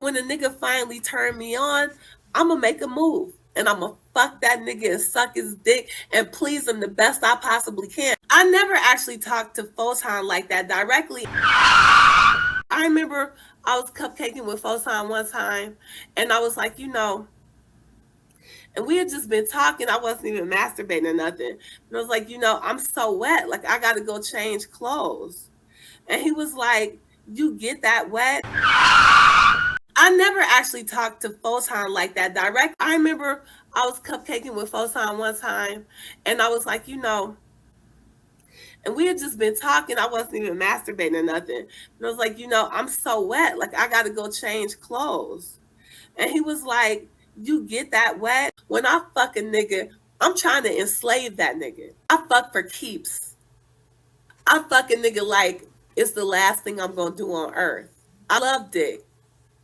When a nigga finally turn me on, I'ma make a move. And I'ma fuck that nigga and suck his dick and please him the best I possibly can. I never actually talked to Photon like that directly. I remember I was cupcaking with Photon one time and I was like, and we had just been talking. I wasn't even masturbating or nothing. And I was like, I'm so wet. Like, I got to go change clothes. And he was like, you get that wet? I never actually talked to Photon like that direct. I remember I was cupcaking with Photon one time and I was like, and we had just been talking. I wasn't even masturbating or nothing. And I was like, I'm so wet. Like, I got to go change clothes. And he was like, you get that wet? When I fuck a nigga, I'm trying to enslave that nigga. I fuck for keeps. I fuck a nigga like it's the last thing I'm going to do on earth. I love dick.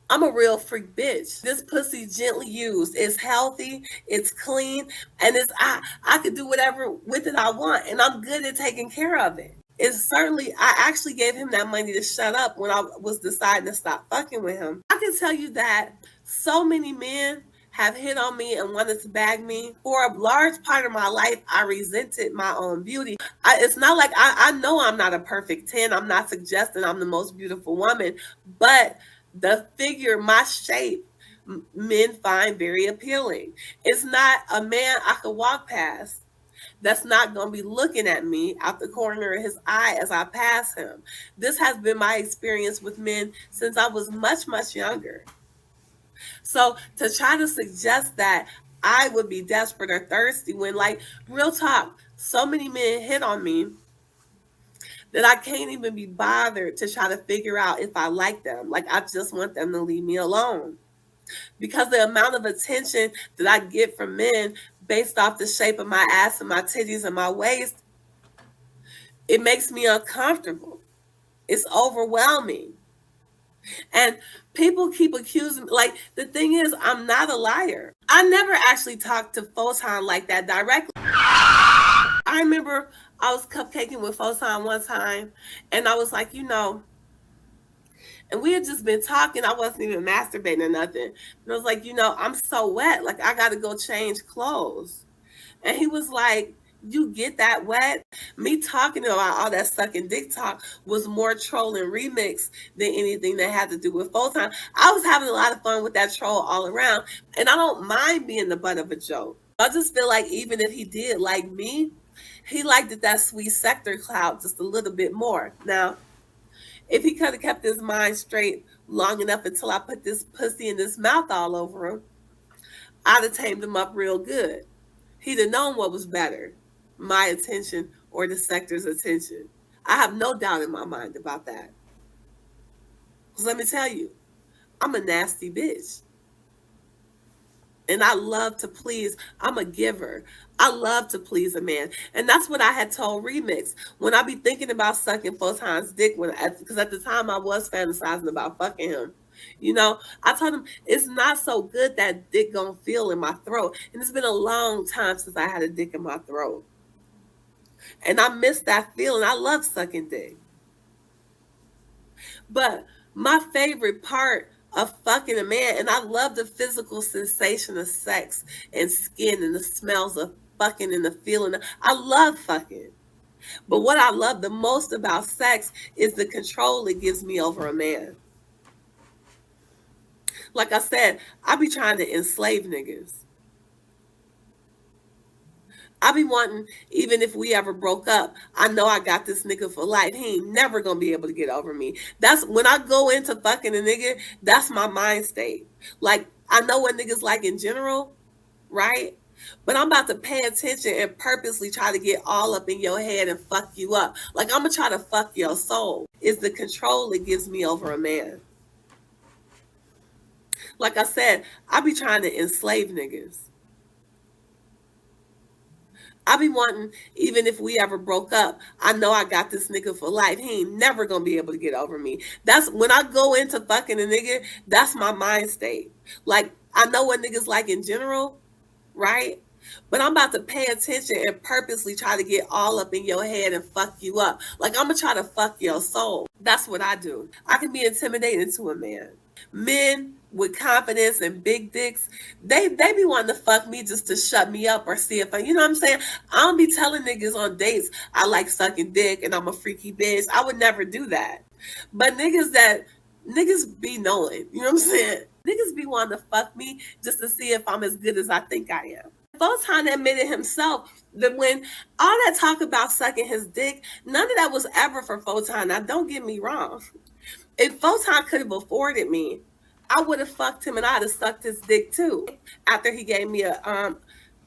I'm a real freak bitch. This pussy gently used. It's healthy, it's clean, and I could do whatever with it I want, and I'm good at taking care of it. It's certainly I actually gave him that money to shut up when I was deciding to stop fucking with him. I can tell you that so many men have hit on me and wanted to bag me. For a large part of my life, I resented my own beauty. It's not like I know I'm not a perfect 10. I'm not suggesting I'm the most beautiful woman, but the figure, my shape, men find very appealing. It's not a man I could walk past that's not going to be looking at me out the corner of his eye as I pass him. This has been my experience with men since I was much, much younger. So to try to suggest that I would be desperate or thirsty when, like, real talk, so many men hit on me that I can't even be bothered to try to figure out if I like them. Like, I just want them to leave me alone. Because the amount of attention that I get from men based off the shape of my ass and my titties and my waist, it makes me uncomfortable. It's overwhelming. And people keep accusing me. Like, the thing is, I'm not a liar. I never actually talked to Photon like that directly. I remember I was cupcaking with Photon one time and I was like, and we had just been talking. I wasn't even masturbating or nothing. And I was like, I'm so wet. Like, I got to go change clothes. And he was like, you get that wet? Me talking about all that sucking dick talk was more troll and remix than anything that had to do with Photon. I was having a lot of fun with that troll all around. And I don't mind being the butt of a joke. I just feel like even if he did like me, he liked it that sweet sector clout just a little bit more. Now, if he could have kept his mind straight long enough until I put this pussy in his mouth all over him, I'd have tamed him up real good. He'd have known what was better, my attention or the sector's attention. I have no doubt in my mind about that. Because let me tell you, I'm a nasty bitch. And I love to please. I'm a giver. I love to please a man. And that's what I had told Remix. When I be thinking about sucking Photon's dick, because at the time I was fantasizing about fucking him. I told him it's not so good that dick gonna feel in my throat. And it's been a long time since I had a dick in my throat. And I miss that feeling. I love sucking dick. But my favorite part of fucking a man, and I love the physical sensation of sex and skin and the smells of fucking and the feeling. I love fucking. But what I love the most about sex is the control it gives me over a man. Like I said, I be trying to enslave niggas. I be wanting, even if we ever broke up, I know I got this nigga for life. He ain't never gonna be able to get over me. That's when I go into fucking a nigga, that's my mind state. Like, I know what niggas like in general, right? But I'm about to pay attention and purposely try to get all up in your head and fuck you up. Like, I'm gonna try to fuck your soul. Is the control it gives me over a man. Like I said, I be trying to enslave niggas. I be wanting, even if we ever broke up, I know I got this nigga for life. He ain't never gonna be able to get over me. That's when I go into fucking a nigga, that's my mind state. Like, I know what niggas like in general, right? But I'm about to pay attention and purposely try to get all up in your head and fuck you up. Like, I'm gonna try to fuck your soul. That's what I do. I can be intimidating to a man. Men with confidence and big dicks, they be wanting to fuck me just to shut me up or see if I, you know what I'm saying? I don't be telling niggas on dates I like sucking dick and I'm a freaky bitch. I would never do that. But niggas be knowing, you know what I'm saying? Niggas be wanting to fuck me just to see if I'm as good as I think I am. Photon admitted himself that when all that talk about sucking his dick, none of that was ever for Photon. Now, don't get me wrong. If Photon could have afforded me, I would have fucked him and I'd have sucked his dick too. After he gave me a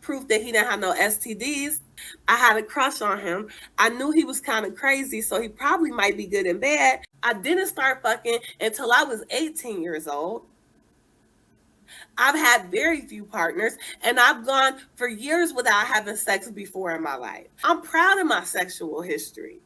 proof that he didn't have no STDs, I had a crush on him. I knew he was kind of crazy, so he probably might be good in bed. I didn't start fucking until I was 18 years old. I've had very few partners, and I've gone for years without having sex before in my life. I'm proud of my sexual history.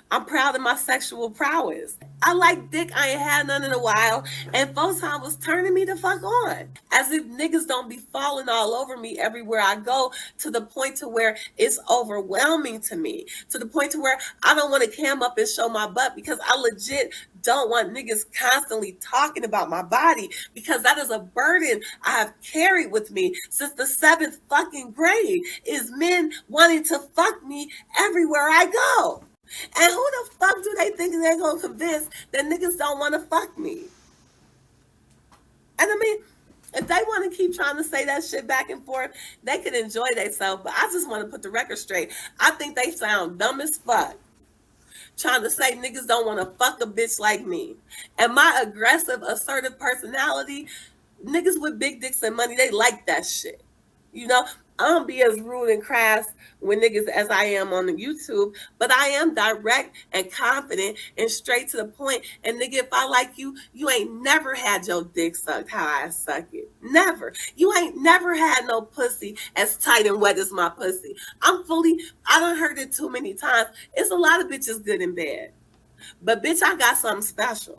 I'm proud of my sexual prowess. I like dick. I ain't had none in a while. And Photon was turning me the fuck on. As if niggas don't be falling all over me everywhere I go, to the point to where it's overwhelming to me. To the point to where I don't want to cam up and show my butt, because I legit don't want niggas constantly talking about my body, because that is a burden I have carried with me since the 7th fucking grade, is men wanting to fuck me everywhere I go. And who the fuck do they think they're gonna convince that niggas don't want to fuck me? And I mean, if they want to keep trying to say that shit back and forth, they could enjoy themselves. But I just want to put the record straight. I think they sound dumb as fuck, trying to say niggas don't want to fuck a bitch like me. And my aggressive, assertive personality, niggas with big dicks and money, they like that shit. You know, I don't be as rude and crass with niggas as I am on the YouTube, but I am direct and confident and straight to the point. And nigga, if I like you, you ain't never had your dick sucked how I suck it. Never. You ain't never had no pussy as tight and wet as my pussy. I done heard it too many times. It's a lot of bitches good in bed. But bitch, I got something special.